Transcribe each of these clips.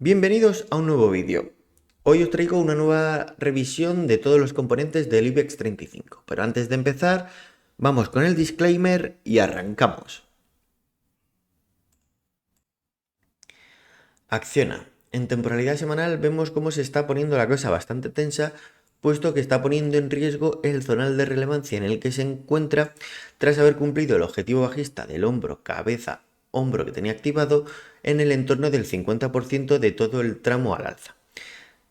Bienvenidos a un nuevo vídeo. Hoy os traigo una nueva revisión de todos los componentes del IBEX 35. Pero antes de empezar, vamos con el disclaimer y arrancamos. Acciona. En temporalidad semanal vemos cómo se está poniendo la cosa bastante tensa, puesto que está poniendo en riesgo el zonal de relevancia en el que se encuentra tras haber cumplido el objetivo bajista del hombro, cabeza, hombro que tenía activado en el entorno del 50% de todo el tramo al alza.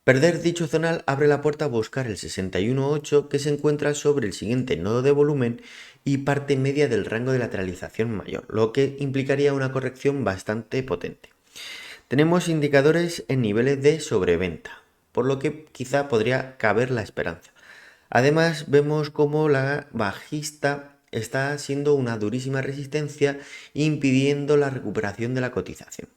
Perder dicho zonal abre la puerta a buscar el 61.8 que se encuentra sobre el siguiente nodo de volumen y parte media del rango de lateralización mayor, lo que implicaría una corrección bastante potente. Tenemos indicadores en niveles de sobreventa, por lo que quizá podría caber la esperanza. Además, vemos cómo la bajista está siendo una durísima resistencia impidiendo la recuperación de la cotización.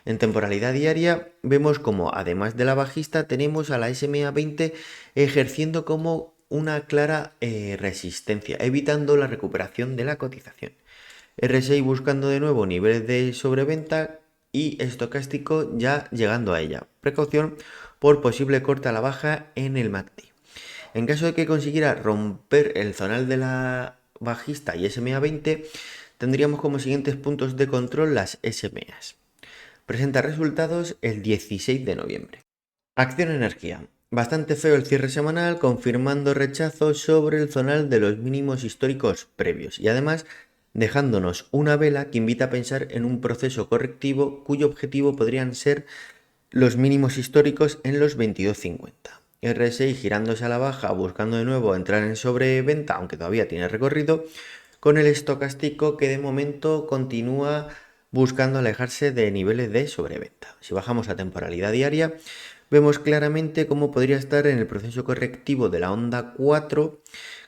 En temporalidad diaria vemos como además de la bajista tenemos a la SMA20 ejerciendo como una clara resistencia, evitando la recuperación de la cotización. RSI buscando de nuevo niveles de sobreventa y estocástico ya llegando a ella. Precaución por posible corte a la baja en el MACD. En caso de que consiguiera romper el zonal de la bajista y SMA20, tendríamos como siguientes puntos de control las SMAs. Presenta resultados el 16 de noviembre. Acción Energía. Bastante feo el cierre semanal, confirmando rechazo sobre el zonal de los mínimos históricos previos y además dejándonos una vela que invita a pensar en un proceso correctivo cuyo objetivo podrían ser los mínimos históricos en los 22.50. RSI girándose a la baja, buscando de nuevo entrar en sobreventa, aunque todavía tiene recorrido, con el estocástico que de momento continúa buscando alejarse de niveles de sobreventa. Si bajamos a temporalidad diaria, vemos claramente cómo podría estar en el proceso correctivo de la onda 4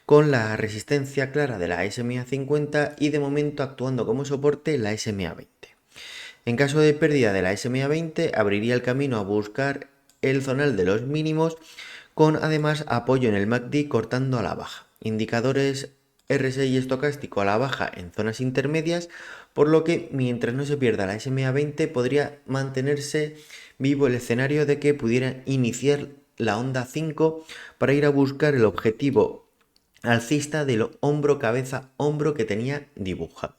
con la resistencia clara de la SMA 50 y de momento actuando como soporte la SMA 20. En caso de pérdida de la SMA 20, abriría el camino a buscar el zonal de los mínimos con además apoyo en el MACD cortando a la baja. Indicadores RSI estocástico a la baja en zonas intermedias, por lo que mientras no se pierda la SMA 20 podría mantenerse vivo el escenario de que pudiera iniciar la onda 5 para ir a buscar el objetivo alcista del hombro cabeza hombro que tenía dibujado.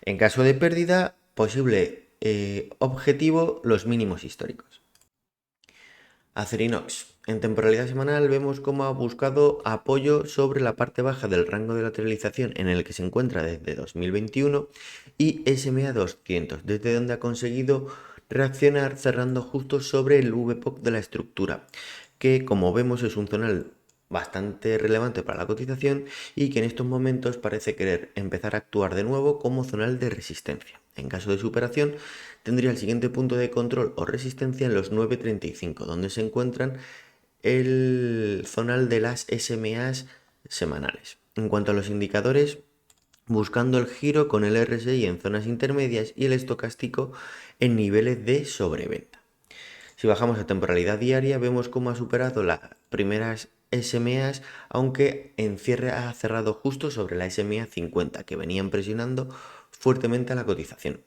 En caso de pérdida, posible objetivo los mínimos históricos. Acerinox. En temporalidad semanal vemos cómo ha buscado apoyo sobre la parte baja del rango de lateralización en el que se encuentra desde 2021 y SMA 200, desde donde ha conseguido reaccionar cerrando justo sobre el VPOC de la estructura, que como vemos es un zonal bastante relevante para la cotización y que en estos momentos parece querer empezar a actuar de nuevo como zonal de resistencia. En caso de superación, tendría el siguiente punto de control o resistencia en los 9.35, donde se encuentran el zonal de las SMAs semanales. En cuanto a los indicadores, buscando el giro con el RSI en zonas intermedias y el estocástico en niveles de sobreventa. Si bajamos a temporalidad diaria, vemos cómo ha superado las primeras SMAs, aunque en cierre ha cerrado justo sobre la SMA 50, que venían presionando fuertemente a la cotización.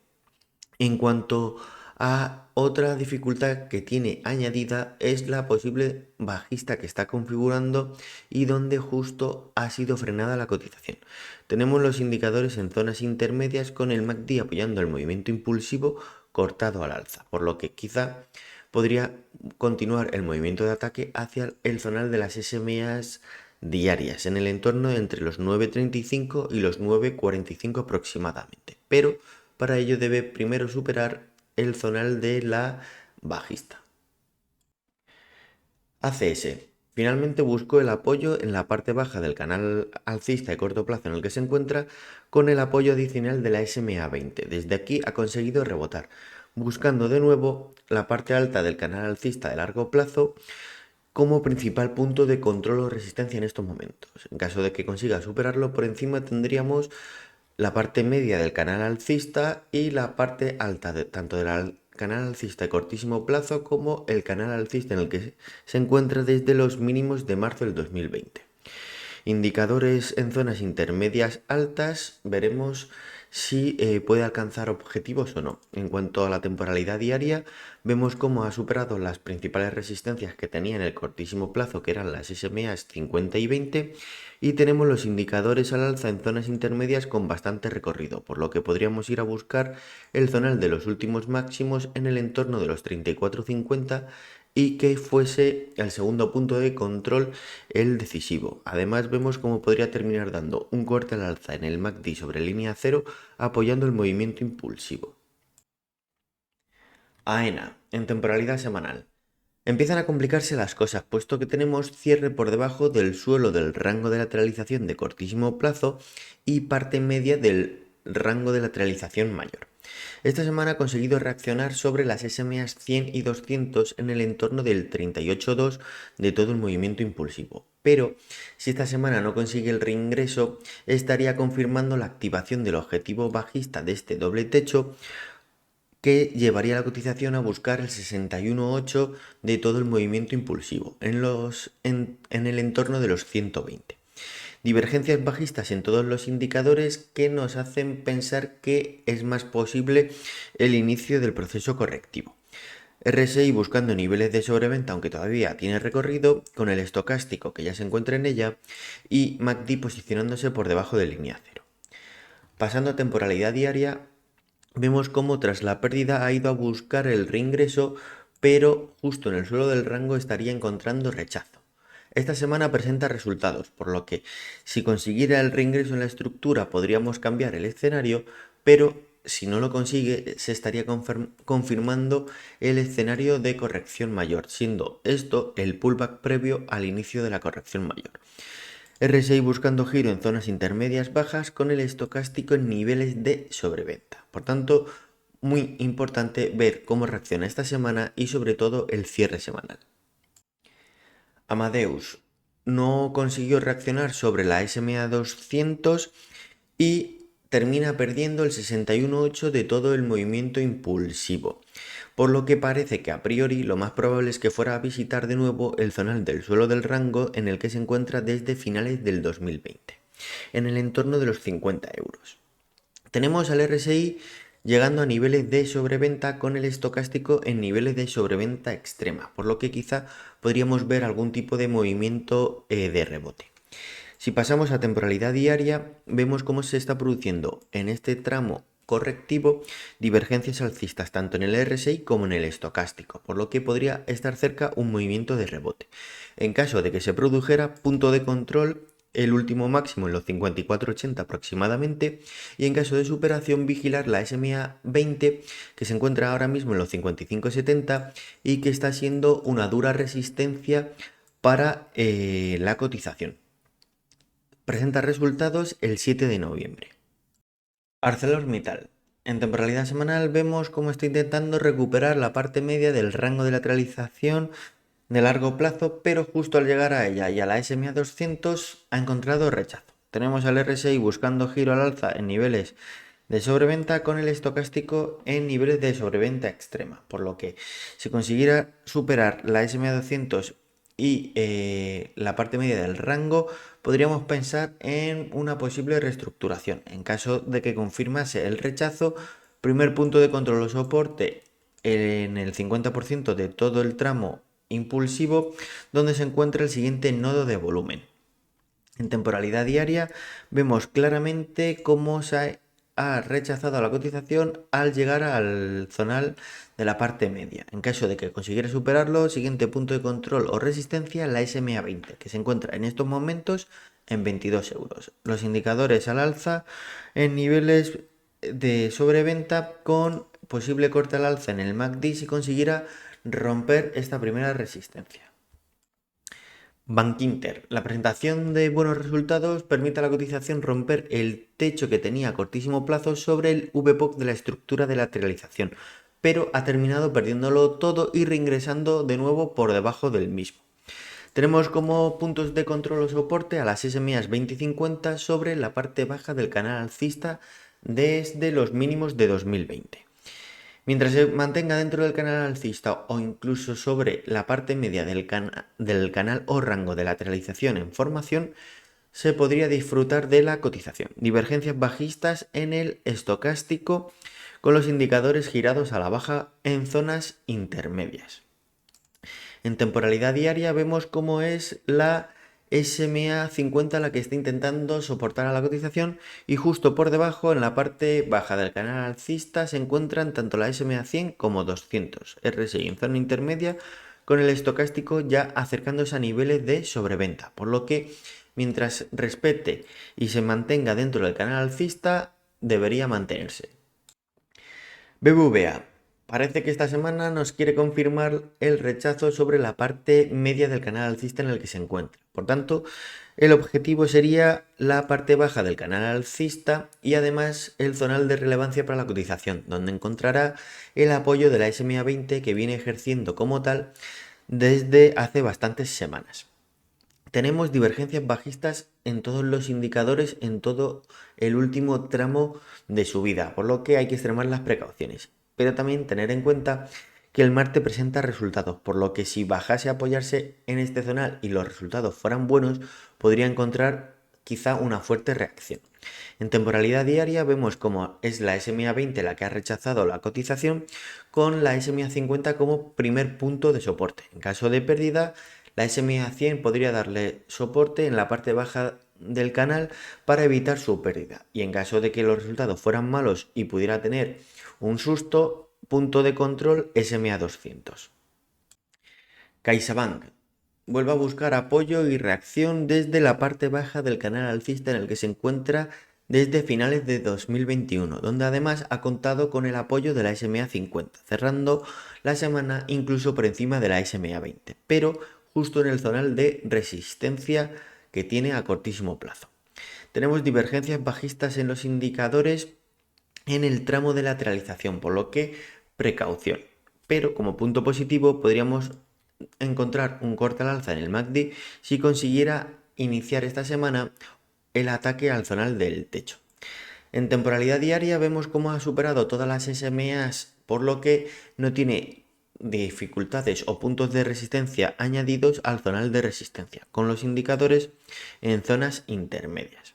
En cuanto a otra dificultad que tiene añadida es la posible bajista que está configurando y donde justo ha sido frenada la cotización. Tenemos los indicadores en zonas intermedias con el MACD apoyando el movimiento impulsivo cortado al alza, por lo que quizá podría continuar el movimiento de ataque hacia el zonal de las SMAs diarias en el entorno entre los 9.35 y los 9.45 aproximadamente, pero para ello debe primero superar el zonal de la bajista. ACS. Finalmente buscó el apoyo en la parte baja del canal alcista de corto plazo en el que se encuentra con el apoyo adicional de la SMA20. Desde aquí ha conseguido rebotar, buscando de nuevo la parte alta del canal alcista de largo plazo como principal punto de control o resistencia en estos momentos. En caso de que consiga superarlo, por encima tendríamos la parte media del canal alcista y la parte alta tanto del canal alcista de cortísimo plazo como el canal alcista en el que se encuentra desde los mínimos de marzo del 2020. Indicadores en zonas intermedias altas, veremos si puede alcanzar objetivos o no. En cuanto a la temporalidad diaria, vemos cómo ha superado las principales resistencias que tenía en el cortísimo plazo, que eran las SMAs 50 y 20, y tenemos los indicadores al alza en zonas intermedias con bastante recorrido, por lo que podríamos ir a buscar el zonal de los últimos máximos en el entorno de los 34,50 y que fuese el segundo punto de control el decisivo. Además vemos cómo podría terminar dando un corte al alza en el MACD sobre línea cero apoyando el movimiento impulsivo. AENA, en temporalidad semanal. Empiezan a complicarse las cosas, puesto que tenemos cierre por debajo del suelo del rango de lateralización de cortísimo plazo y parte media del rango de lateralización mayor. Esta semana ha conseguido reaccionar sobre las SMAs 100 y 200 en el entorno del 38,2 de todo el movimiento impulsivo. Pero si esta semana no consigue el reingreso, estaría confirmando la activación del objetivo bajista de este doble techo, que llevaría la cotización a buscar el 61,8 de todo el movimiento impulsivo, en el entorno de los 120. Divergencias bajistas en todos los indicadores que nos hacen pensar que es más posible el inicio del proceso correctivo. RSI buscando niveles de sobreventa, aunque todavía tiene recorrido, con el estocástico que ya se encuentra en ella, y MACD posicionándose por debajo de línea cero. Pasando a temporalidad diaria, vemos cómo tras la pérdida ha ido a buscar el reingreso, pero justo en el suelo del rango estaría encontrando rechazo. Esta semana presenta resultados, por lo que si consiguiera el reingreso en la estructura podríamos cambiar el escenario, pero si no lo consigue se estaría confirmando el escenario de corrección mayor, siendo esto el pullback previo al inicio de la corrección mayor. RSI buscando giro en zonas intermedias bajas con el estocástico en niveles de sobreventa. Por tanto, muy importante ver cómo reacciona esta semana y sobre todo el cierre semanal. Amadeus no consiguió reaccionar sobre la SMA 200 y termina perdiendo el 61,8 de todo el movimiento impulsivo, por lo que parece que a priori lo más probable es que fuera a visitar de nuevo el zonal del suelo del rango en el que se encuentra desde finales del 2020, en el entorno de los 50 euros. Tenemos al RSI llegando a niveles de sobreventa con el estocástico en niveles de sobreventa extrema, por lo que quizá podríamos ver algún tipo de movimiento de rebote. Si pasamos a temporalidad diaria, vemos cómo se está produciendo en este tramo correctivo divergencias alcistas tanto en el RSI como en el estocástico, por lo que podría estar cerca un movimiento de rebote. En caso de que se produjera, punto de control el último máximo en los 54,80 aproximadamente, y en caso de superación vigilar la SMA 20 que se encuentra ahora mismo en los 55,70 y que está siendo una dura resistencia para la cotización. Presenta resultados el 7 de noviembre. ArcelorMittal. En temporalidad semanal vemos cómo está intentando recuperar la parte media del rango de lateralización de largo plazo, pero justo al llegar a ella y a la SMA 200 ha encontrado rechazo. Tenemos al RSI buscando giro al alza en niveles de sobreventa con el estocástico en niveles de sobreventa extrema, por lo que si consiguiera superar la SMA 200 y la parte media del rango, podríamos pensar en una posible reestructuración. En caso de que confirmase el rechazo, primer punto de control o soporte en el 50% de todo el tramo impulsivo, donde se encuentra el siguiente nodo de volumen. En temporalidad diaria vemos claramente cómo se ha rechazado la cotización al llegar al zonal de la parte media. En caso de que consiguiera superarlo, siguiente punto de control o resistencia, la SMA 20, que se encuentra en estos momentos en 22 euros. Los indicadores al alza en niveles de sobreventa con posible corte al alza en el MACD si consiguiera romper esta primera resistencia. Bankinter. La presentación de buenos resultados permite a la cotización romper el techo que tenía a cortísimo plazo sobre el VPOC de la estructura de lateralización, pero ha terminado perdiéndolo todo y reingresando de nuevo por debajo del mismo. Tenemos como puntos de control o soporte a las SMAs 20 y 50 sobre la parte baja del canal alcista desde los mínimos de 2020. Mientras se mantenga dentro del canal alcista o incluso sobre la parte media del canal o rango de lateralización en formación, se podría disfrutar de la cotización. Divergencias bajistas en el estocástico con los indicadores girados a la baja en zonas intermedias. En temporalidad diaria vemos cómo es la SMA 50 la que está intentando soportar a la cotización, y justo por debajo, en la parte baja del canal alcista, se encuentran tanto la SMA 100 como 200, RSI en zona intermedia, con el estocástico ya acercándose a niveles de sobreventa, por lo que mientras respete y se mantenga dentro del canal alcista, debería mantenerse. BBVA. Parece que esta semana nos quiere confirmar el rechazo sobre la parte media del canal alcista en el que se encuentra. Por tanto, el objetivo sería la parte baja del canal alcista y además el zonal de relevancia para la cotización, donde encontrará el apoyo de la SMA 20 que viene ejerciendo como tal desde hace bastantes semanas. Tenemos divergencias bajistas en todos los indicadores en todo el último tramo de subida, por lo que hay que extremar las precauciones. Pero también tener en cuenta que el martes presenta resultados, por lo que si bajase a apoyarse en este zonal y los resultados fueran buenos, podría encontrar quizá una fuerte reacción. En temporalidad diaria vemos cómo es la SMA 20 la que ha rechazado la cotización, con la SMA 50 como primer punto de soporte. En caso de pérdida, la SMA 100 podría darle soporte en la parte baja del canal para evitar su pérdida. Y en caso de que los resultados fueran malos y pudiera tener un susto, punto de control SMA 200. CaixaBank vuelve a buscar apoyo y reacción desde la parte baja del canal alcista en el que se encuentra desde finales de 2021, donde además ha contado con el apoyo de la SMA 50, cerrando la semana incluso por encima de la SMA 20, pero justo en el zonal de resistencia que tiene a cortísimo plazo. Tenemos divergencias bajistas en los indicadores en el tramo de lateralización, por lo que precaución. Pero como punto positivo podríamos encontrar un corte al alza en el MACD si consiguiera iniciar esta semana el ataque al zonal del techo. En temporalidad diaria vemos cómo ha superado todas las SMAs, por lo que no tiene dificultades o puntos de resistencia añadidos al zonal de resistencia, con los indicadores en zonas intermedias.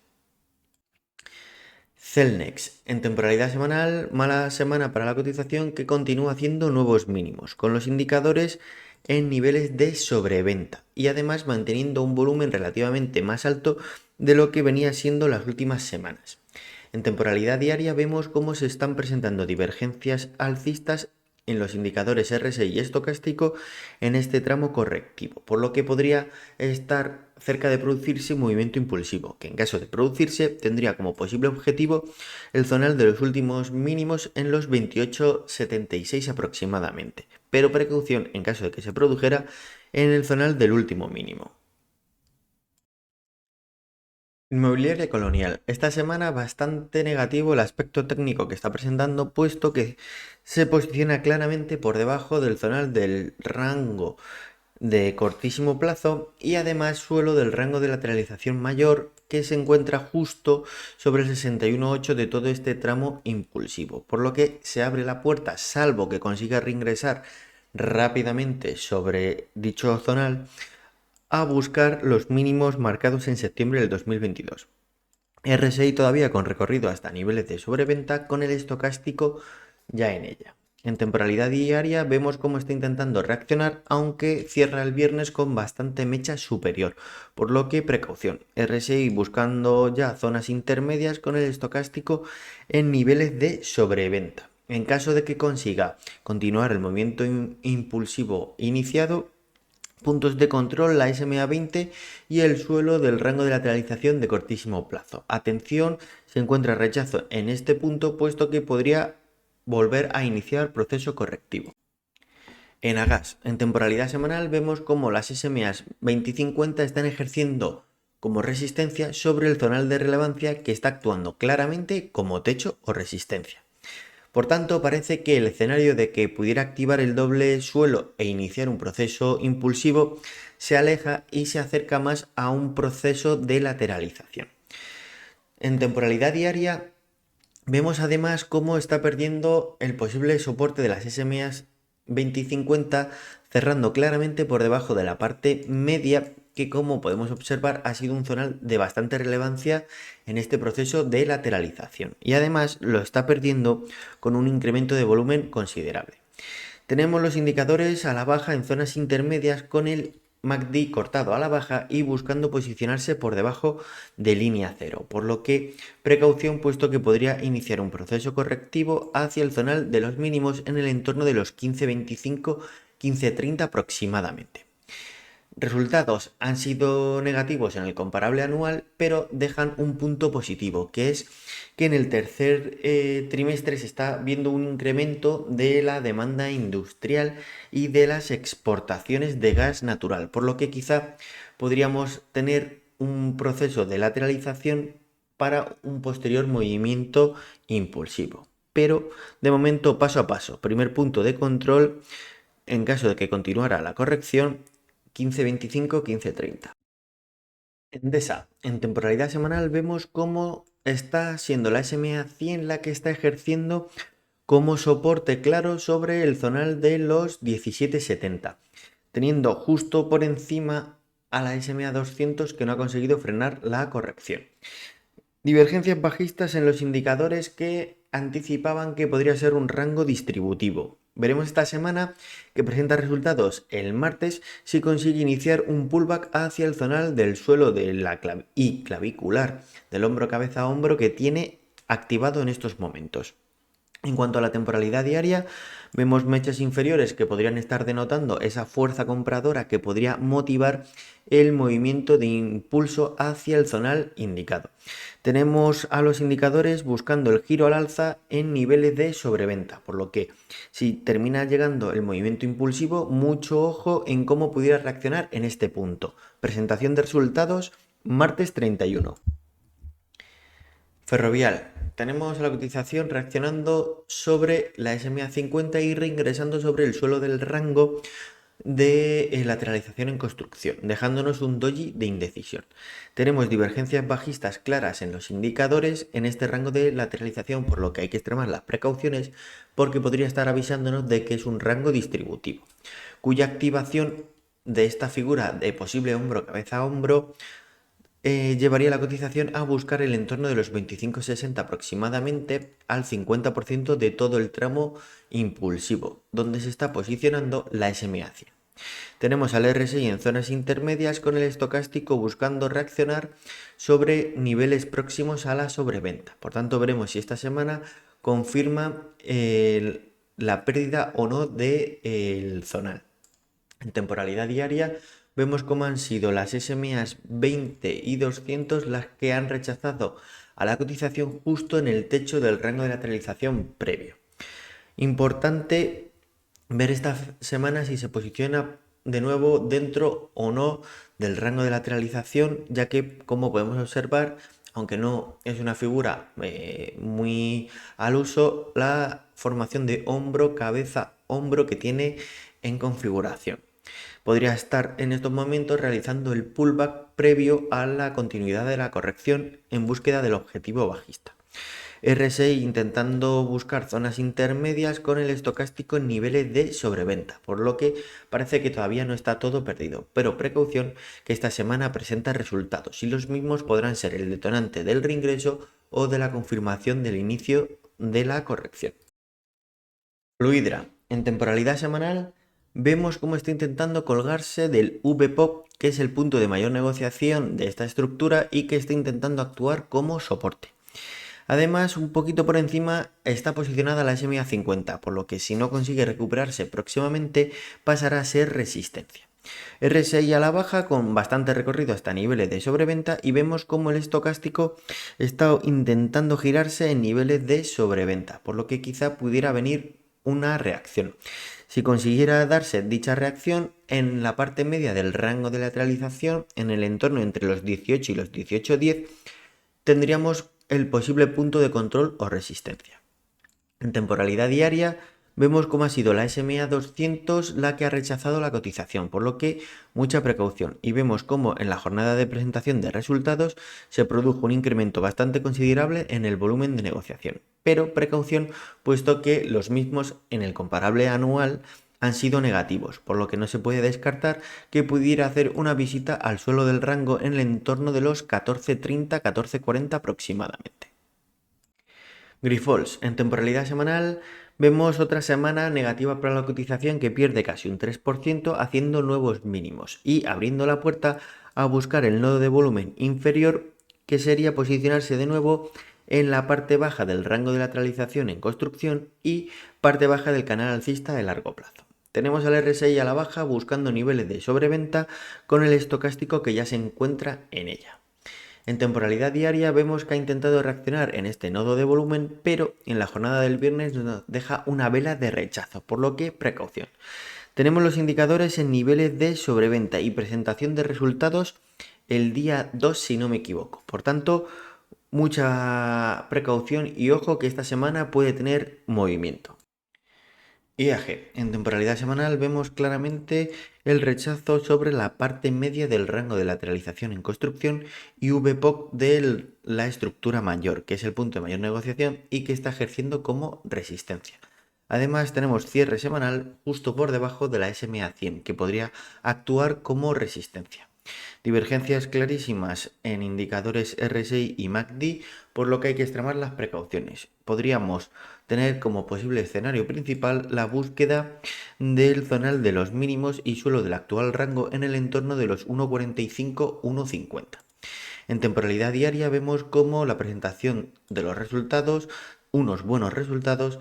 Celnex, en temporalidad semanal, mala semana para la cotización que continúa haciendo nuevos mínimos, con los indicadores en niveles de sobreventa y además manteniendo un volumen relativamente más alto de lo que venía siendo las últimas semanas. En temporalidad diaria vemos cómo se están presentando divergencias alcistas en los indicadores RSI y estocástico en este tramo correctivo, por lo que podría estar cerca de producirse un movimiento impulsivo, que en caso de producirse tendría como posible objetivo el zonal de los últimos mínimos en los 28,76 aproximadamente, pero precaución en caso de que se produjera en el zonal del último mínimo. Inmobiliaria Colonial. Esta semana bastante negativo el aspecto técnico que está presentando, puesto que se posiciona claramente por debajo del zonal del rango de cortísimo plazo y además suelo del rango de lateralización mayor, que se encuentra justo sobre el 61,8 de todo este tramo impulsivo, por lo que se abre la puerta, salvo que consiga reingresar rápidamente sobre dicho zonal, a buscar los mínimos marcados en septiembre del 2022. RSI todavía con recorrido hasta niveles de sobreventa, con el estocástico ya en ella. En temporalidad diaria vemos cómo está intentando reaccionar, aunque cierra el viernes con bastante mecha superior, por lo que precaución. RSI buscando ya zonas intermedias, con el estocástico en niveles de sobreventa. En caso de que consiga continuar el movimiento impulsivo iniciado, puntos de control la SMA 20 y el suelo del rango de lateralización de cortísimo plazo. Atención, se encuentra rechazo en este punto, puesto que podría volver a iniciar proceso correctivo. En Agas, en temporalidad semanal vemos cómo las SMAs 20 y 50 están ejerciendo como resistencia sobre el zonal de relevancia, que está actuando claramente como techo o resistencia. Por tanto, parece que el escenario de que pudiera activar el doble suelo e iniciar un proceso impulsivo se aleja y se acerca más a un proceso de lateralización. En temporalidad diaria vemos además cómo está perdiendo el posible soporte de las SMAs 20 y 50, cerrando claramente por debajo de la parte media que, como podemos observar, ha sido un zonal de bastante relevancia en este proceso de lateralización y además lo está perdiendo con un incremento de volumen considerable. Tenemos los indicadores a la baja en zonas intermedias con el MACD cortado a la baja y buscando posicionarse por debajo de línea cero, por lo que precaución, puesto que podría iniciar un proceso correctivo hacia el zonal de los mínimos en el entorno de los 15.25, 15.30 aproximadamente. Resultados han sido negativos en el comparable anual, pero dejan un punto positivo, que es que en el tercer trimestre se está viendo un incremento de la demanda industrial y de las exportaciones de gas natural, por lo que quizá podríamos tener un proceso de lateralización para un posterior movimiento impulsivo. Pero de momento, paso a paso. Primer punto de control, en caso de que continuara la corrección, 15.25, 15.30. Endesa, en temporalidad semanal vemos cómo está siendo la SMA 100 la que está ejerciendo como soporte claro sobre el zonal de los 17.70, teniendo justo por encima a la SMA 200 que no ha conseguido frenar la corrección. Divergencias bajistas en los indicadores que anticipaban que podría ser un rango distributivo. Veremos esta semana, que presenta resultados el martes, si consigue iniciar un pullback hacia el zonal del suelo de la y clavicular del hombro cabeza a hombro que tiene activado en estos momentos. En cuanto a la temporalidad diaria, vemos mechas inferiores que podrían estar denotando esa fuerza compradora que podría motivar el movimiento de impulso hacia el zonal indicado. Tenemos a los indicadores buscando el giro al alza en niveles de sobreventa, por lo que si termina llegando el movimiento impulsivo, mucho ojo en cómo pudiera reaccionar en este punto. Presentación de resultados martes 31. Ferrovial. Tenemos la cotización reaccionando sobre la SMA 50 y reingresando sobre el suelo del rango de lateralización en construcción, dejándonos un doji de indecisión. Tenemos divergencias bajistas claras en los indicadores en este rango de lateralización, por lo que hay que extremar las precauciones porque podría estar avisándonos de que es un rango distributivo, cuya activación de esta figura de posible hombro cabeza a hombro llevaría la cotización a buscar el entorno de los 25.60 aproximadamente al 50% de todo el tramo impulsivo, donde se está posicionando la SMA 100. Tenemos al RSI en zonas intermedias con el estocástico buscando reaccionar sobre niveles próximos a la sobreventa. Por tanto, veremos si esta semana confirma la pérdida o no del zonal. En temporalidad diaria vemos cómo han sido las SMAs 20 y 200 las que han rechazado a la cotización justo en el techo del rango de lateralización previo. Importante ver esta semana si se posiciona de nuevo dentro o no del rango de lateralización, ya que, como podemos observar, aunque no es una figura muy al uso, la formación de hombro, cabeza, hombro que tiene en configuración podría estar en estos momentos realizando el pullback previo a la continuidad de la corrección en búsqueda del objetivo bajista. RSI intentando buscar zonas intermedias con el estocástico en niveles de sobreventa, por lo que parece que todavía no está todo perdido, pero precaución que esta semana presenta resultados y los mismos podrán ser el detonante del reingreso o de la confirmación del inicio de la corrección. Fluidra, en temporalidad semanal vemos cómo está intentando colgarse del VPOC, que es el punto de mayor negociación de esta estructura y que está intentando actuar como soporte. Además, un poquito por encima está posicionada la SMA 50, por lo que si no consigue recuperarse próximamente pasará a ser resistencia. RSI a la baja con bastante recorrido hasta niveles de sobreventa y vemos cómo el estocástico está intentando girarse en niveles de sobreventa, por lo que quizá pudiera venir una reacción. Si consiguiera darse dicha reacción en la parte media del rango de lateralización, en el entorno entre los 18 y los 18.10, tendríamos el posible punto de control o resistencia. En temporalidad diaria vemos cómo ha sido la SMA 200 la que ha rechazado la cotización, por lo que mucha precaución, y vemos cómo en la jornada de presentación de resultados se produjo un incremento bastante considerable en el volumen de negociación, pero precaución puesto que los mismos en el comparable anual han sido negativos, por lo que no se puede descartar que pudiera hacer una visita al suelo del rango en el entorno de los 14.30-14.40 aproximadamente. Grifols, en temporalidad semanal vemos otra semana negativa para la cotización que pierde casi un 3% haciendo nuevos mínimos y abriendo la puerta a buscar el nodo de volumen inferior, que sería posicionarse de nuevo en la parte baja del rango de lateralización en construcción y parte baja del canal alcista de largo plazo. Tenemos al RSI a la baja buscando niveles de sobreventa con el estocástico que ya se encuentra en ella. En temporalidad diaria vemos que ha intentado reaccionar en este nodo de volumen, pero en la jornada del viernes nos deja una vela de rechazo, por lo que precaución. Tenemos los indicadores en niveles de sobreventa y presentación de resultados el día 2 si no me equivoco. Por tanto, mucha precaución y ojo que esta semana puede tener movimiento. IAG. En temporalidad semanal vemos claramente el rechazo sobre la parte media del rango de lateralización en construcción y VPOC de la estructura mayor, que es el punto de mayor negociación y que está ejerciendo como resistencia. Además tenemos cierre semanal justo por debajo de la SMA 100, que podría actuar como resistencia. Divergencias clarísimas en indicadores RSI y MACD, por lo que hay que extremar las precauciones. Podríamos tener como posible escenario principal la búsqueda del zonal de los mínimos y suelo del actual rango en el entorno de los 1.45-1.50. En temporalidad diaria vemos como la presentación de los resultados, unos buenos resultados,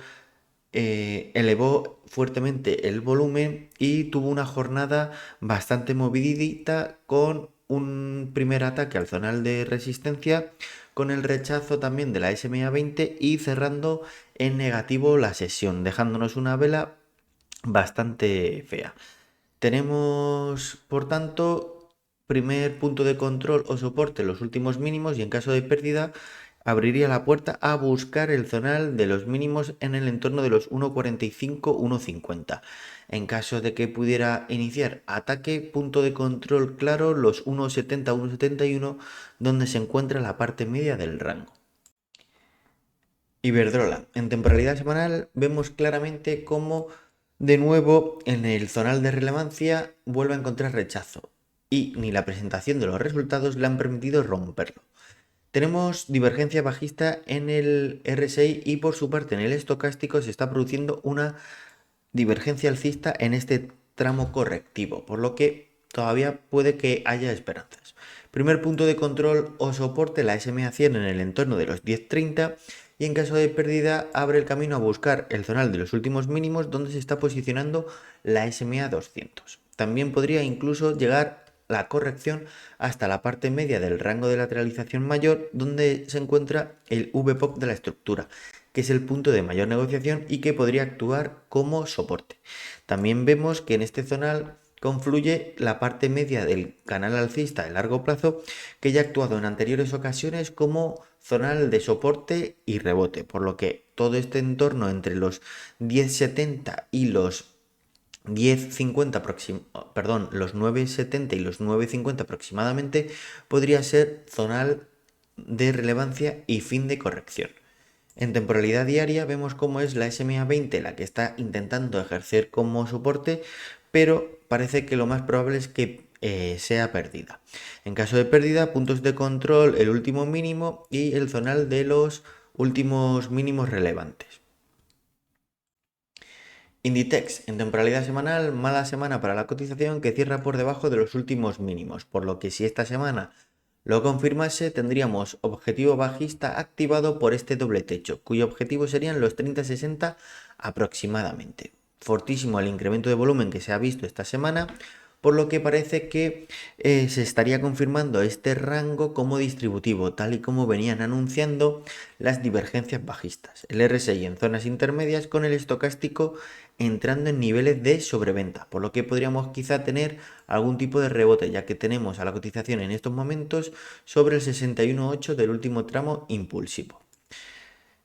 elevó fuertemente el volumen y tuvo una jornada bastante movidita con un primer ataque al zonal de resistencia, con el rechazo también de la SMA 20 y cerrando en negativo la sesión, dejándonos una vela bastante fea. Tenemos, por tanto, primer punto de control o soporte los últimos mínimos y en caso de pérdida abriría la puerta a buscar el zonal de los mínimos en el entorno de los 1.45-1.50. En caso de que pudiera iniciar ataque, punto de control claro los 1.70-1.71, donde se encuentra la parte media del rango. Iberdrola. En temporalidad semanal vemos claramente cómo de nuevo en el zonal de relevancia vuelve a encontrar rechazo y ni la presentación de los resultados le han permitido romperlo. Tenemos divergencia bajista en el RSI y por su parte en el estocástico se está produciendo una divergencia alcista en este tramo correctivo, por lo que todavía puede que haya esperanzas. Primer punto de control o soporte la SMA 100 en el entorno de los 10.30 y en caso de pérdida abre el camino a buscar el zonal de los últimos mínimos donde se está posicionando la SMA 200. También podría incluso llegar la corrección hasta la parte media del rango de lateralización mayor donde se encuentra el VPOC de la estructura, que es el punto de mayor negociación y que podría actuar como soporte. También vemos que en este zonal confluye la parte media del canal alcista de largo plazo que ya ha actuado en anteriores ocasiones como zonal de soporte y rebote, por lo que todo este entorno entre los 10.70 y los 10.50 los 9.70 y los 9.50 aproximadamente podría ser zonal de relevancia y fin de corrección. En temporalidad diaria vemos cómo es la SMA 20 la que está intentando ejercer como soporte, pero parece que lo más probable es que sea perdida. En caso de pérdida, puntos de control, el último mínimo y el zonal de los últimos mínimos relevantes. Inditex, en temporalidad semanal, mala semana para la cotización que cierra por debajo de los últimos mínimos, por lo que si esta semana lo confirmase, tendríamos objetivo bajista activado por este doble techo, cuyo objetivo serían los 30-60 aproximadamente. Fortísimo el incremento de volumen que se ha visto esta semana, por lo que parece que se estaría confirmando este rango como distributivo, tal y como venían anunciando las divergencias bajistas. El RSI en zonas intermedias con el estocástico entrando en niveles de sobreventa, por lo que podríamos quizá tener algún tipo de rebote, ya que tenemos a la cotización en estos momentos sobre el 61.8 del último tramo impulsivo.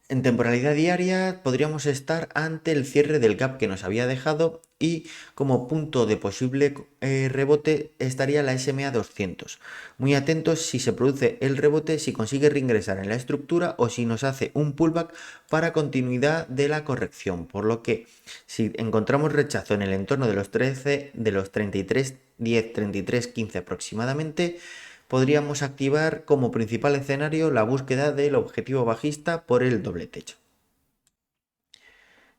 En temporalidad diaria podríamos estar ante el cierre del gap que nos había dejado y como punto de posible rebote estaría la SMA 200. Muy atentos si se produce el rebote, si consigue reingresar en la estructura o si nos hace un pullback para continuidad de la corrección. Por lo que si encontramos rechazo en el entorno de los 13, de los 33.10, 33.15 aproximadamente, podríamos activar como principal escenario la búsqueda del objetivo bajista por el doble techo.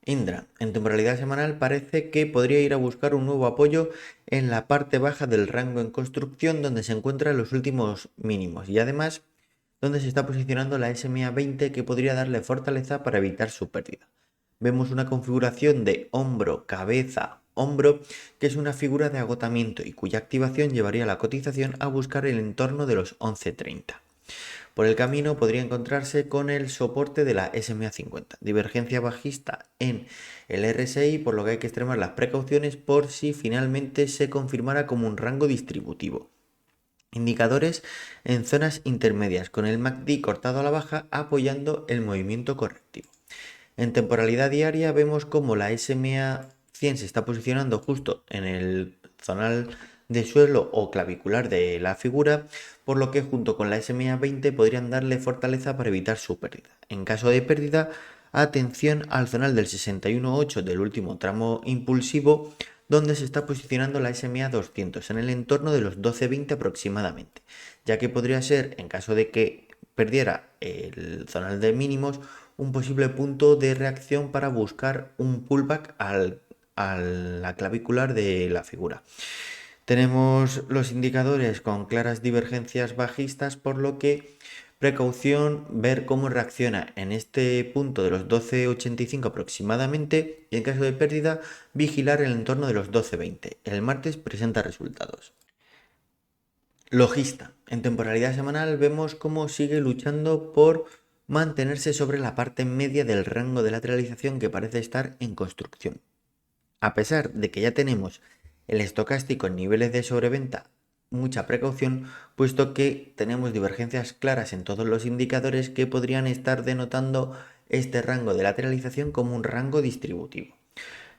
Indra, en temporalidad semanal parece que podría ir a buscar un nuevo apoyo en la parte baja del rango en construcción donde se encuentran los últimos mínimos y además donde se está posicionando la SMA 20 que podría darle fortaleza para evitar su pérdida. Vemos una configuración de hombro, cabeza, hombro, que es una figura de agotamiento y cuya activación llevaría a la cotización a buscar el entorno de los 11.30. Por el camino podría encontrarse con el soporte de la SMA 50, divergencia bajista en el RSI, por lo que hay que extremar las precauciones por si finalmente se confirmara como un rango distributivo. Indicadores en zonas intermedias, con el MACD cortado a la baja apoyando el movimiento correctivo. En temporalidad diaria vemos como la SMA 100 se está posicionando justo en el zonal de suelo o clavicular de la figura, por lo que junto con la SMA 20 podrían darle fortaleza para evitar su pérdida. En caso de pérdida, atención al zonal del 61.8 del último tramo impulsivo, donde se está posicionando la SMA 200 en el entorno de los 12.20 aproximadamente, ya que podría ser, en caso de que perdiera el zonal de mínimos, un posible punto de reacción para buscar un pullback a la clavicular de la figura. Tenemos los indicadores con claras divergencias bajistas, por lo que precaución ver cómo reacciona en este punto de los 12.85 aproximadamente y en caso de pérdida vigilar el entorno de los 12.20. El martes presenta resultados. Logista. En temporalidad semanal vemos cómo sigue luchando por mantenerse sobre la parte media del rango de lateralización que parece estar en construcción. A pesar de que ya tenemos el estocástico en niveles de sobreventa, mucha precaución, puesto que tenemos divergencias claras en todos los indicadores que podrían estar denotando este rango de lateralización como un rango distributivo.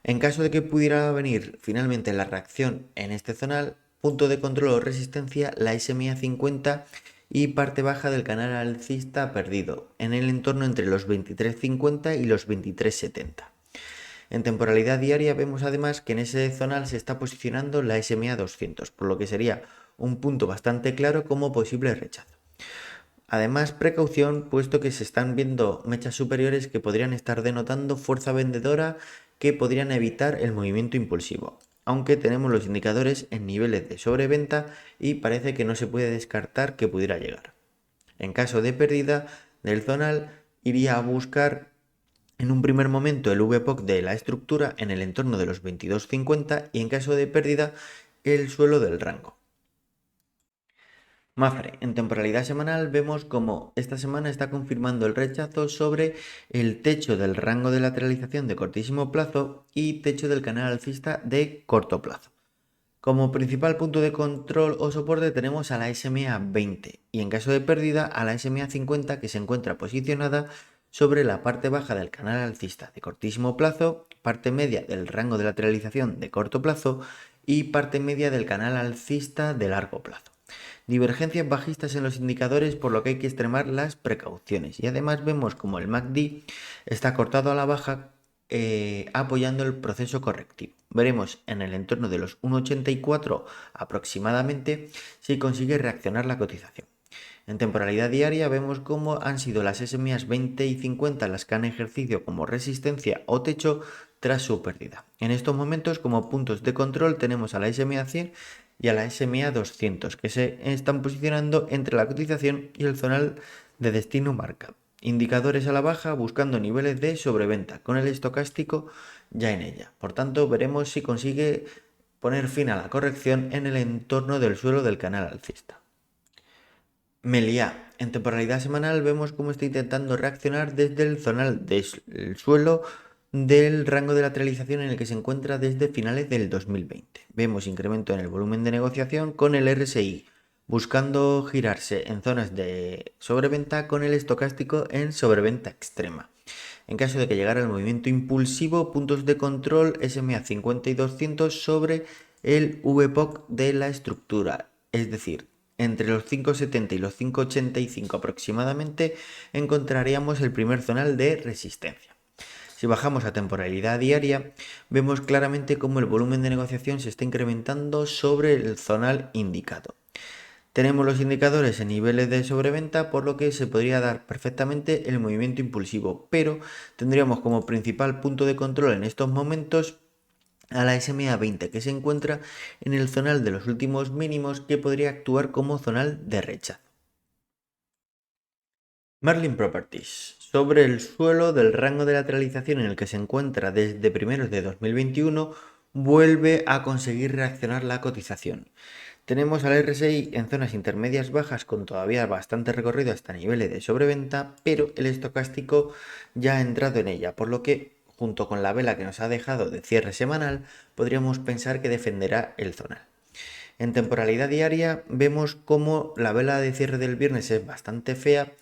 En caso de que pudiera venir finalmente la reacción en este zonal, punto de control o resistencia, la SMA 50 y parte baja del canal alcista perdido, en el entorno entre los 23.50 y los 23.70. En temporalidad diaria vemos además que en ese zonal se está posicionando la SMA 200, por lo que sería un punto bastante claro como posible rechazo. Además, precaución, puesto que se están viendo mechas superiores que podrían estar denotando fuerza vendedora que podrían evitar el movimiento impulsivo, aunque tenemos los indicadores en niveles de sobreventa y parece que no se puede descartar que pudiera llegar. En caso de pérdida del zonal, iría a buscar en un primer momento el VPOC de la estructura en el entorno de los 22.50 y en caso de pérdida el suelo del rango. Mafre, en temporalidad semanal vemos como esta semana está confirmando el rechazo sobre el techo del rango de lateralización de cortísimo plazo y techo del canal alcista de corto plazo. Como principal punto de control o soporte tenemos a la SMA 20 y en caso de pérdida a la SMA 50 que se encuentra posicionada sobre la parte baja del canal alcista de cortísimo plazo, parte media del rango de lateralización de corto plazo y parte media del canal alcista de largo plazo. Divergencias bajistas en los indicadores, por lo que hay que extremar las precauciones. Y además vemos como el MACD está cortado a la baja apoyando el proceso correctivo. Veremos en el entorno de los 1,84 aproximadamente si consigue reaccionar la cotización. En temporalidad diaria vemos cómo han sido las SMA 20 y 50 las que han ejercido como resistencia o techo tras su pérdida. En estos momentos como puntos de control tenemos a la SMA 100 y a la SMA 200 que se están posicionando entre la cotización y el zonal de destino marcado. Indicadores a la baja buscando niveles de sobreventa con el estocástico ya en ella. Por tanto veremos si consigue poner fin a la corrección en el entorno del suelo del canal alcista. Meliá. En temporalidad semanal vemos cómo está intentando reaccionar desde el zonal del suelo del rango de lateralización en el que se encuentra desde finales del 2020. Vemos incremento en el volumen de negociación con el RSI, buscando girarse en zonas de sobreventa con el estocástico en sobreventa extrema. En caso de que llegara el movimiento impulsivo, puntos de control SMA 50 y 200 sobre el VPOC de la estructura, es decir, entre los 5,70 y los 5,85 aproximadamente encontraríamos el primer zonal de resistencia. Si bajamos a temporalidad diaria, vemos claramente cómo el volumen de negociación se está incrementando sobre el zonal indicado. Tenemos los indicadores en niveles de sobreventa, por lo que se podría dar perfectamente el movimiento impulsivo, pero tendríamos como principal punto de control en estos momentos a la SMA 20, que se encuentra en el zonal de los últimos mínimos, que podría actuar como zonal de rechazo. Merlin Properties. Sobre el suelo del rango de lateralización en el que se encuentra desde primeros de 2021, vuelve a conseguir reaccionar la cotización. Tenemos al RSI en zonas intermedias bajas con todavía bastante recorrido hasta niveles de sobreventa, pero el estocástico ya ha entrado en ella, por lo que, junto con la vela que nos ha dejado de cierre semanal, podríamos pensar que defenderá el zonal. En temporalidad diaria vemos cómo la vela de cierre del viernes es bastante fea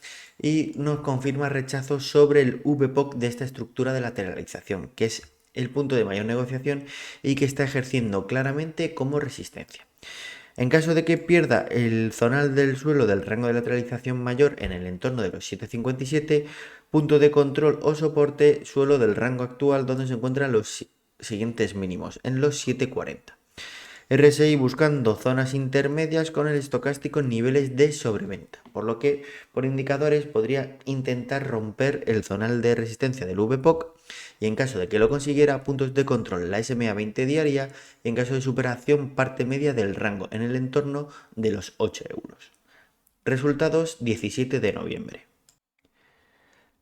y nos confirma rechazo sobre el VPOC de esta estructura de lateralización, que es el punto de mayor negociación y que está ejerciendo claramente como resistencia. En caso de que pierda el zonal del suelo del rango de lateralización mayor en el entorno de los 7,57, punto de control o soporte suelo del rango actual donde se encuentran los siguientes mínimos, en los 7,40. RSI buscando zonas intermedias con el estocástico en niveles de sobreventa, por lo que por indicadores podría intentar romper el zonal de resistencia del VPOC y en caso de que lo consiguiera, puntos de control en la SMA 20 diaria y en caso de superación parte media del rango en el entorno de los 8 euros. Resultados 17 de noviembre.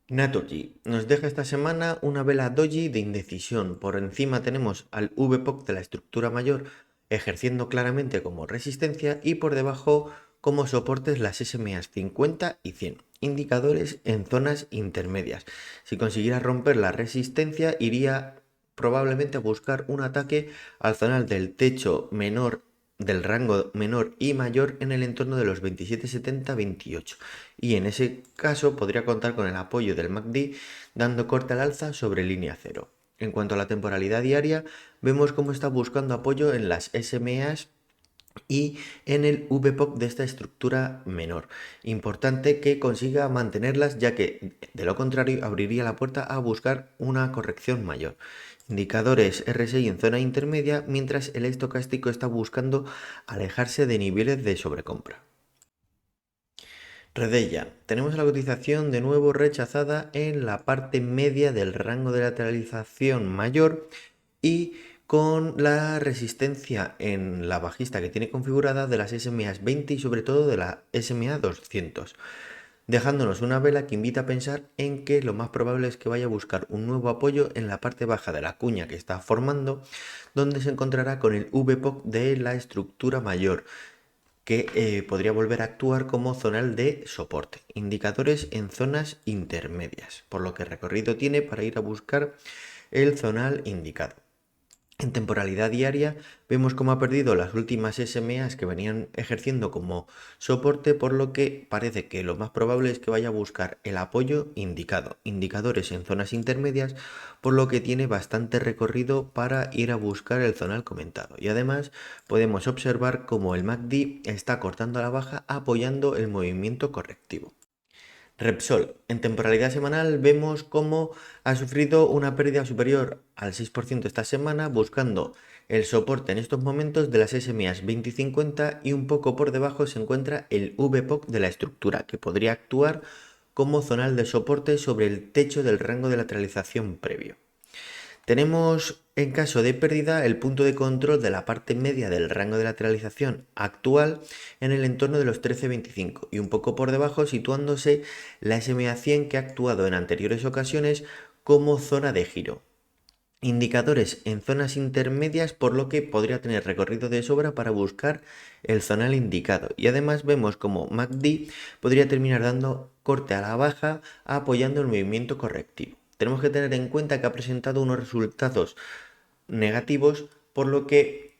Naturgy nos deja esta semana una vela doji de indecisión. Por encima tenemos al VPOC de la estructura mayor ejerciendo claramente como resistencia y por debajo como soportes las SMAs 50 y 100, indicadores en zonas intermedias. Si consiguiera romper la resistencia, iría probablemente a buscar un ataque al zonal del techo menor del rango menor y mayor en el entorno de los 27,70-28 y en ese caso podría contar con el apoyo del MACD dando corte al alza sobre línea cero. En cuanto a la temporalidad diaria, vemos cómo está buscando apoyo en las SMAs y en el VPOC de esta estructura menor. Importante que consiga mantenerlas, ya que de lo contrario abriría la puerta a buscar una corrección mayor. Indicadores RSI en zona intermedia, mientras el estocástico está buscando alejarse de niveles de sobrecompra. Redella, tenemos la cotización de nuevo rechazada en la parte media del rango de lateralización mayor y con la resistencia en la bajista que tiene configurada de las SMAs 20 y sobre todo de la SMA 200, dejándonos una vela que invita a pensar en que lo más probable es que vaya a buscar un nuevo apoyo en la parte baja de la cuña que está formando, donde se encontrará con el VPOC de la estructura mayor, que podría volver a actuar como zonal de soporte. Indicadores en zonas intermedias, por lo que recorrido tiene para ir a buscar el zonal indicado. En temporalidad diaria vemos cómo ha perdido las últimas SMAs que venían ejerciendo como soporte, por lo que parece que lo más probable es que vaya a buscar el apoyo indicado, indicadores en zonas intermedias, por lo que tiene bastante recorrido para ir a buscar el zonal comentado. Y además podemos observar cómo el MACD está cortando a la baja apoyando el movimiento correctivo. Repsol, en temporalidad semanal vemos cómo ha sufrido una pérdida superior al 6% esta semana, buscando el soporte en estos momentos de las SMAs 20 y 50 y un poco por debajo se encuentra el VPOC de la estructura, que podría actuar como zonal de soporte sobre el techo del rango de lateralización previo. Tenemos en caso de pérdida el punto de control de la parte media del rango de lateralización actual en el entorno de los 13,25 y un poco por debajo situándose la SMA 100 que ha actuado en anteriores ocasiones como zona de giro. Indicadores en zonas intermedias, por lo que podría tener recorrido de sobra para buscar el zonal indicado. Y además vemos como MACD podría terminar dando corte a la baja apoyando el movimiento correctivo. Tenemos que tener en cuenta que ha presentado unos resultados negativos, por lo que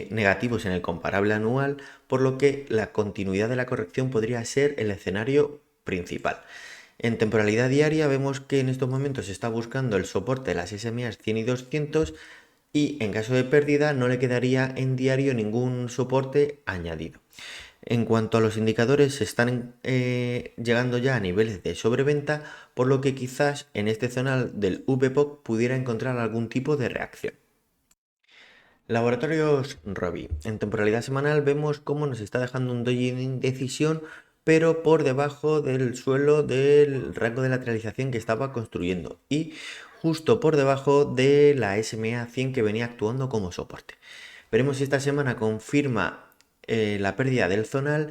negativos en el comparable anual, por lo que la continuidad de la corrección podría ser el escenario principal. En temporalidad diaria vemos que en estos momentos se está buscando el soporte de las SMAs 100 y 200 y en caso de pérdida no le quedaría en diario ningún soporte añadido. En cuanto a los indicadores, se están llegando ya a niveles de sobreventa, por lo que quizás en este zonal del VPOC pudiera encontrar algún tipo de reacción. Laboratorios Robi. En temporalidad semanal vemos cómo nos está dejando un doji en indecisión, pero por debajo del suelo del rango de lateralización que estaba construyendo y justo por debajo de la SMA 100 que venía actuando como soporte. Veremos si esta semana confirma la pérdida del zonal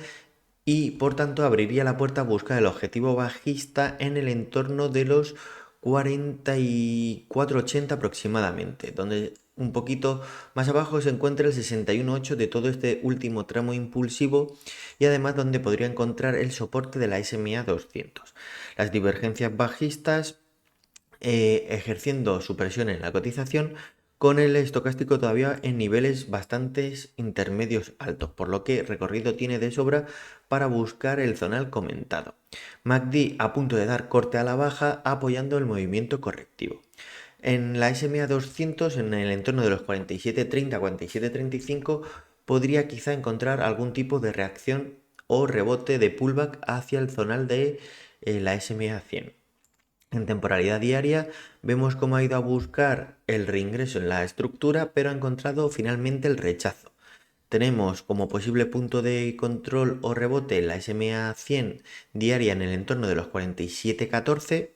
y por tanto abriría la puerta a buscar el objetivo bajista en el entorno de los 44,80 aproximadamente, donde un poquito más abajo se encuentra el 61,8 de todo este último tramo impulsivo y además donde podría encontrar el soporte de la SMA 200. Las divergencias bajistas ejerciendo su presión en la cotización con el estocástico todavía en niveles bastante intermedios altos, por lo que recorrido tiene de sobra para buscar el zonal comentado. MACD a punto de dar corte a la baja apoyando el movimiento correctivo. En la SMA 200, en el entorno de los 47.30, 47.35, podría quizá encontrar algún tipo de reacción o rebote de pullback hacia el zonal de la SMA 100. En temporalidad diaria vemos cómo ha ido a buscar el reingreso en la estructura, pero ha encontrado finalmente el rechazo. Tenemos como posible punto de control o rebote la SMA 100 diaria en el entorno de los 47,14,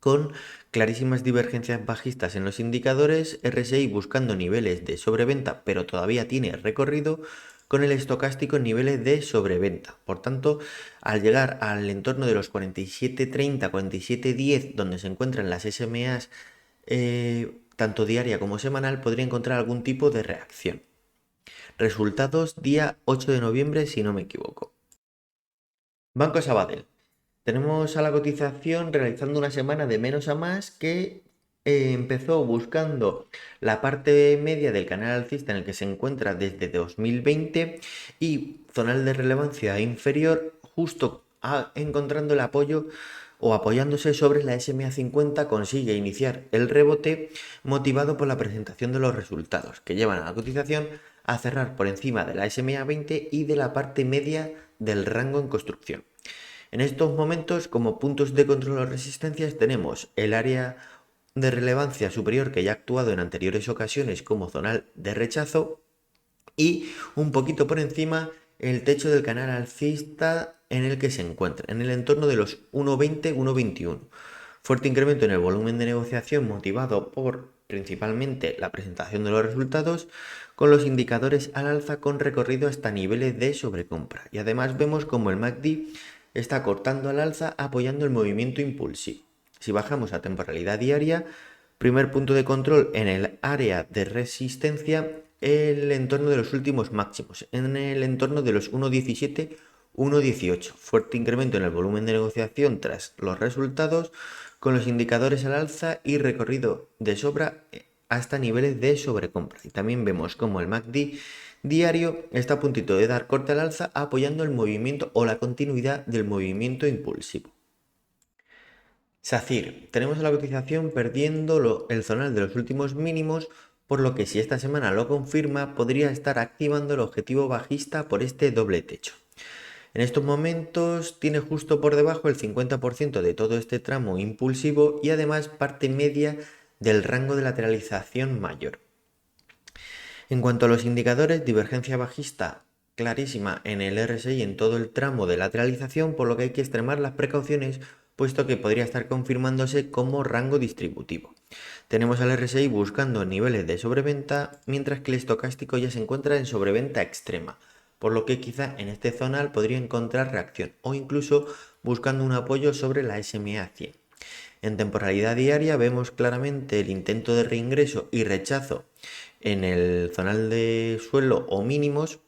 con clarísimas divergencias bajistas en los indicadores, RSI buscando niveles de sobreventa, pero todavía tiene recorrido, con el estocástico en niveles de sobreventa. Por tanto, al llegar al entorno de los 47,30, 47,10, donde se encuentran las SMAs tanto diaria como semanal, podría encontrar algún tipo de reacción. Resultados día 8 de noviembre, si no me equivoco. Banco Sabadell. Tenemos a la cotización realizando una semana de menos a más que empezó buscando la parte media del canal alcista en el que se encuentra desde 2020 y zonal de relevancia inferior justo encontrando el apoyo o apoyándose sobre la SMA 50 consigue iniciar el rebote motivado por la presentación de los resultados que llevan a la cotización a cerrar por encima de la SMA 20 y de la parte media del rango en construcción. En estos momentos, como puntos de control o resistencias, tenemos el área de relevancia superior que ya ha actuado en anteriores ocasiones como zonal de rechazo y un poquito por encima el techo del canal alcista en el que se encuentra, en el entorno de los 1,20, 1,21. Fuerte incremento en el volumen de negociación motivado por principalmente la presentación de los resultados, con los indicadores al alza con recorrido hasta niveles de sobrecompra. Y además vemos como el MACD está cortando al alza apoyando el movimiento impulsivo. Si bajamos a temporalidad diaria, primer punto de control en el área de resistencia, el entorno de los últimos máximos, en el entorno de los 1,17, 1,18. Fuerte incremento en el volumen de negociación tras los resultados, con los indicadores al alza y recorrido de sobra hasta niveles de sobrecompra. Y también vemos como el MACD diario está a puntito de dar corte al alza apoyando el movimiento o la continuidad del movimiento impulsivo. SACIR, tenemos la cotización perdiendo el zonal de los últimos mínimos, por lo que si esta semana lo confirma podría estar activando el objetivo bajista por este doble techo. En estos momentos tiene justo por debajo el 50% de todo este tramo impulsivo y además parte media del rango de lateralización mayor. En cuanto a los indicadores, divergencia bajista clarísima en el RSI en todo el tramo de lateralización, por lo que hay que extremar las precauciones, puesto que podría estar confirmándose como rango distributivo. Tenemos al RSI buscando niveles de sobreventa, mientras que el estocástico ya se encuentra en sobreventa extrema, por lo que quizá en este zonal podría encontrar reacción o incluso buscando un apoyo sobre la SMA 100. En temporalidad diaria vemos claramente el intento de reingreso y rechazo en el zonal de suelo o mínimos,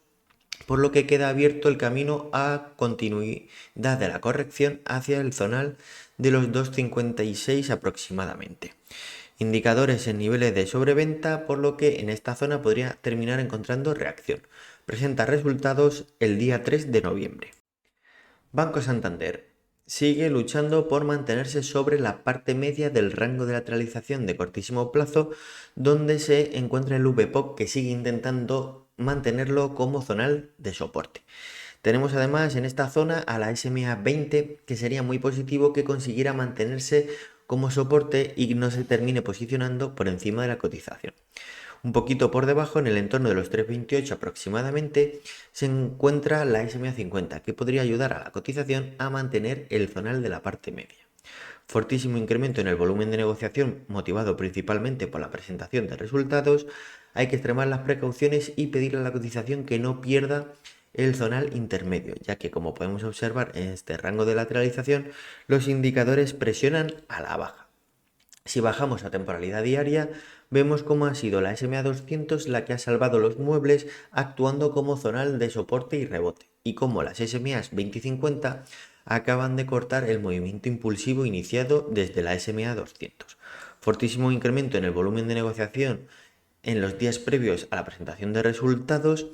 por lo que queda abierto el camino a continuidad de la corrección hacia el zonal de los 2,56 aproximadamente. Indicadores en niveles de sobreventa, por lo que en esta zona podría terminar encontrando reacción. Presenta resultados el día 3 de noviembre. Banco Santander. sigue luchando por mantenerse sobre la parte media del rango de lateralización de cortísimo plazo, donde se encuentra el VPOC, que sigue intentando mantenerlo como zonal de soporte. Tenemos además en esta zona a la SMA 20, que sería muy positivo que consiguiera mantenerse como soporte y no se termine posicionando por encima de la cotización. Un poquito por debajo, en el entorno de los 3,28 aproximadamente, se encuentra la SMA 50, que podría ayudar a la cotización a mantener el zonal de la parte media. Fortísimo incremento en el volumen de negociación, motivado principalmente por la presentación de resultados. Hay que extremar las precauciones y pedirle a la cotización que no pierda el zonal intermedio, ya que, como podemos observar en este rango de lateralización, los indicadores presionan a la baja. Si bajamos a temporalidad diaria, vemos cómo ha sido la SMA 200 la que ha salvado los muebles, actuando como zonal de soporte y rebote, y cómo las SMA 20 y 50 acaban de cortar el movimiento impulsivo iniciado desde la SMA 200. Fortísimo incremento en el volumen de negociación en los días previos a la presentación de resultados.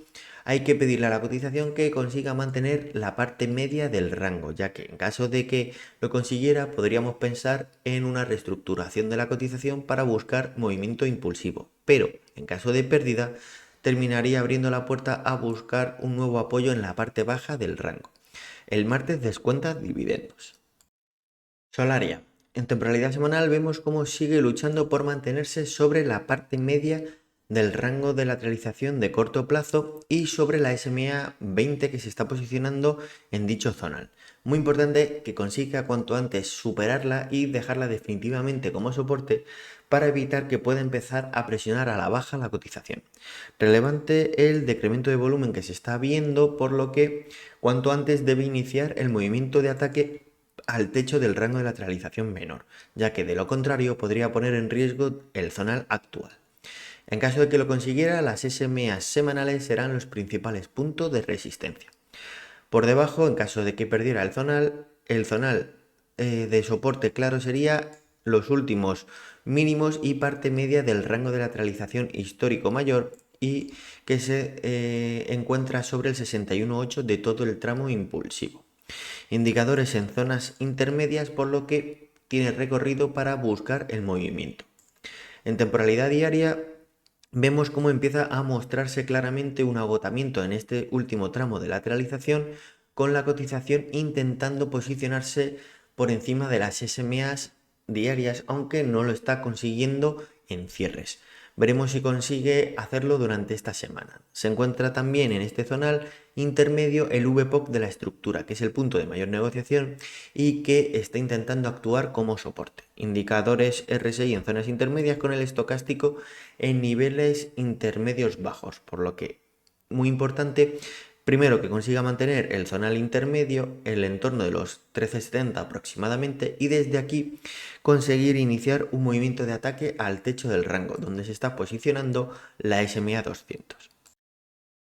Hay que pedirle a la cotización que consiga mantener la parte media del rango, ya que en caso de que lo consiguiera podríamos pensar en una reestructuración de la cotización para buscar movimiento impulsivo, pero en caso de pérdida terminaría abriendo la puerta a buscar un nuevo apoyo en la parte baja del rango. El martes descuenta dividendos. Solaria. En temporalidad semanal vemos cómo sigue luchando por mantenerse sobre la parte media del rango de lateralización de corto plazo y sobre la SMA 20 que se está posicionando en dicho zonal. Muy importante que consiga cuanto antes superarla y dejarla definitivamente como soporte para evitar que pueda empezar a presionar a la baja la cotización. Relevante el decremento de volumen que se está viendo, por lo que cuanto antes debe iniciar el movimiento de ataque al techo del rango de lateralización menor, ya que de lo contrario podría poner en riesgo el zonal actual. En caso de que lo consiguiera, las SMA semanales serán los principales puntos de resistencia. Por debajo, en caso de que perdiera el zonal de soporte claro sería los últimos mínimos y parte media del rango de lateralización histórico mayor y que se encuentra sobre el 61,8 de todo el tramo impulsivo. Indicadores en zonas intermedias, por lo que tiene recorrido para buscar el movimiento. En temporalidad diaria vemos cómo empieza a mostrarse claramente un agotamiento en este último tramo de lateralización, con la cotización intentando posicionarse por encima de las SMAs diarias, aunque no lo está consiguiendo en cierres. Veremos si consigue hacerlo durante esta semana. Se encuentra también en este zonal intermedio el VPOC de la estructura, que es el punto de mayor negociación y que está intentando actuar como soporte. Indicadores RSI en zonas intermedias con el estocástico en niveles intermedios bajos, por lo que muy importante primero que consiga mantener el zonal intermedio en el entorno de los 13,70 aproximadamente y desde aquí conseguir iniciar un movimiento de ataque al techo del rango donde se está posicionando la SMA 200.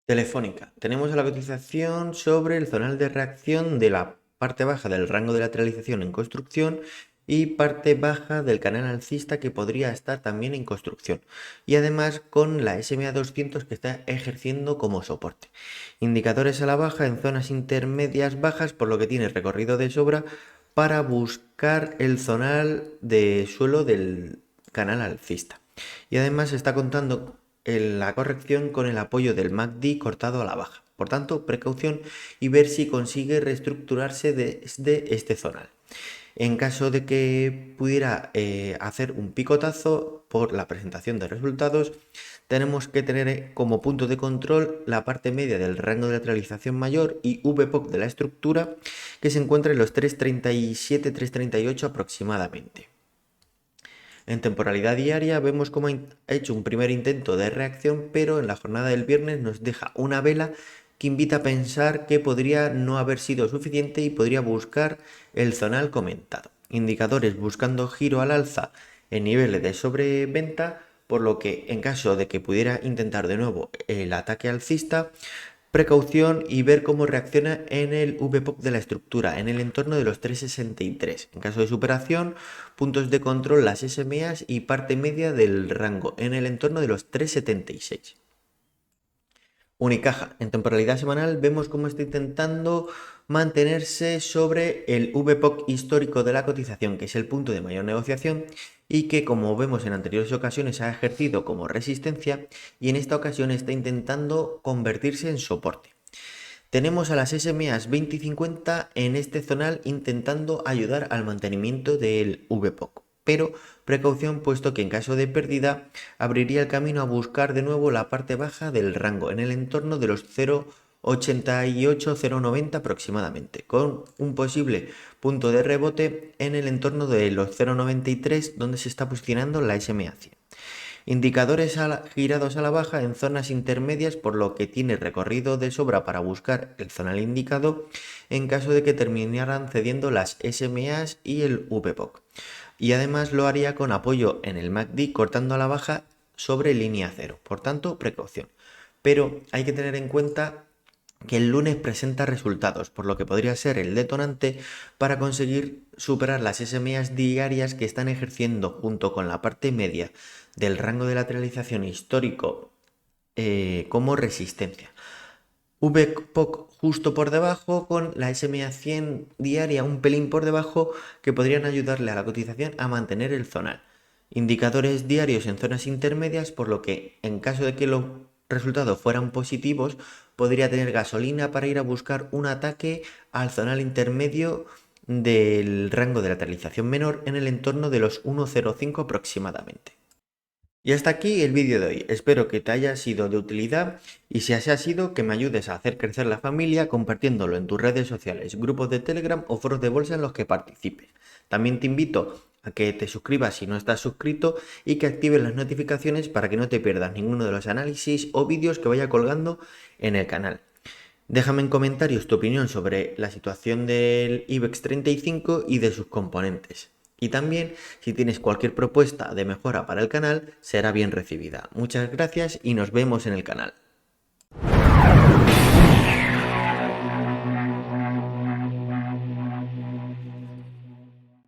Telefónica. Tenemos a la cotización sobre el zonal de reacción de la parte baja del rango de lateralización en construcción y parte baja del canal alcista que podría estar también en construcción. Y además con la SMA 200 que está ejerciendo como soporte. Indicadores a la baja en zonas intermedias bajas, por lo que tiene recorrido de sobra para buscar el zonal de suelo del canal alcista. Y además está contando en la corrección con el apoyo del MACD cortado a la baja. Por tanto, precaución y ver si consigue reestructurarse desde este zonal. En caso de que pudiera hacer un picotazo por la presentación de resultados, tenemos que tener como punto de control la parte media del rango de lateralización mayor y VPOC de la estructura, que se encuentra en los 3,37, 3,38 aproximadamente. En temporalidad diaria vemos cómo ha hecho un primer intento de reacción, pero en la jornada del viernes nos deja una vela que invita a pensar que podría no haber sido suficiente y podría buscar el zonal comentado. Indicadores buscando giro al alza en niveles de sobreventa, por lo que en caso de que pudiera intentar de nuevo el ataque alcista, precaución y ver cómo reacciona en el VPOC de la estructura, en el entorno de los 3,63. En caso de superación, puntos de control las SMAs y parte media del rango, en el entorno de los 3,76. Unicaja. En temporalidad semanal vemos cómo está intentando mantenerse sobre el VPOC histórico de la cotización, que es el punto de mayor negociación y que, como vemos en anteriores ocasiones, ha ejercido como resistencia y en esta ocasión está intentando convertirse en soporte. Tenemos a las SMAs 20 y 50 en este zonal intentando ayudar al mantenimiento del VPOC. Pero precaución, puesto que en caso de pérdida abriría el camino a buscar de nuevo la parte baja del rango en el entorno de los 0,88-0,90 aproximadamente, con un posible punto de rebote en el entorno de los 0,93 donde se está posicionando la SMA 100. Indicadores girados a la baja en zonas intermedias, por lo que tiene recorrido de sobra para buscar el zonal indicado en caso de que terminaran cediendo las SMAs y el VPOC. Y además lo haría con apoyo en el MACD cortando a la baja sobre línea cero. Por tanto, precaución. Pero hay que tener en cuenta que el lunes presenta resultados, por lo que podría ser el detonante para conseguir superar las SMAs diarias que están ejerciendo junto con la parte media del rango de lateralización histórico como resistencia. VPOC justo por debajo, con la SMA 100 diaria un pelín por debajo, que podrían ayudarle a la cotización a mantener el zonal. Indicadores diarios en zonas intermedias, por lo que en caso de que los resultados fueran positivos, podría tener gasolina para ir a buscar un ataque al zonal intermedio del rango de lateralización menor en el entorno de los 1,05 aproximadamente. Y hasta aquí el vídeo de hoy. Espero que te haya sido de utilidad y si así ha sido, que me ayudes a hacer crecer la familia compartiéndolo en tus redes sociales, grupos de Telegram o foros de bolsa en los que participes. También te invito a que te suscribas si no estás suscrito y que actives las notificaciones para que no te pierdas ninguno de los análisis o vídeos que vaya colgando en el canal. Déjame en comentarios tu opinión sobre la situación del IBEX 35 y de sus componentes. Y también, si tienes cualquier propuesta de mejora para el canal, será bien recibida. Muchas gracias y nos vemos en el canal.